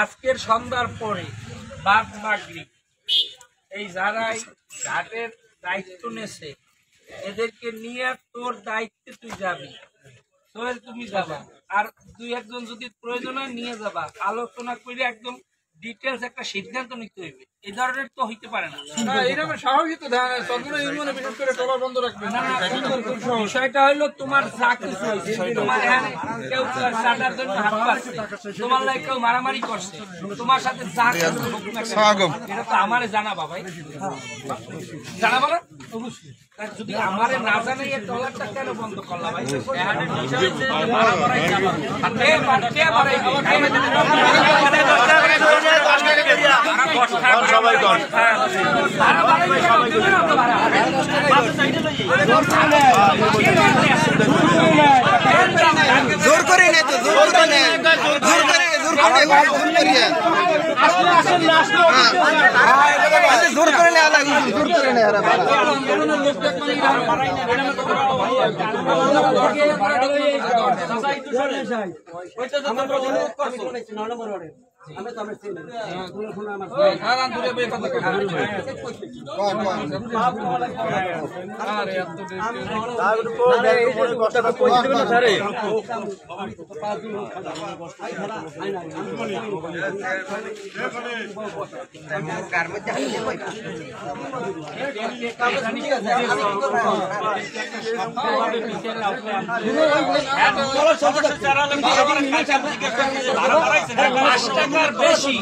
আজকের সন্ধ্যার পরে বাদ মাগরিব এই যারাই ঘাটের দায়িত্ব নেছে এদেরকে নিয়ে তোর দায়িত্বে তুই যাবি, সোহেল তুমি যাবা, আর দুই একজন যদি প্রয়োজন হয় নিয়ে যাবা, আলোচনা করে একদম ডিটেলস একটা সিদ্ধান্ত নিতে হইবে। এই ধরনের তো হইতে পারে না। বিষয়টা হইলো তোমার যা কিছু হয়েছে, তোমার কেউ চাটার জন্য হাত পাচ্ছে, তোমার লাগে কেউ মারামারি করছে, তোমার সাথে যা কিছু এটা তো আমারে জানাবা ভাই, জানাবা না? অবশ্যই। যদি আমারে না জানাই এই ডলারটা কেন বন্ধ করলা ভাই? জোর করে নে তো, জোর করে নে, জোর করে জোর করে জোর করে নে, আলাদা জোর করে নে। বেশি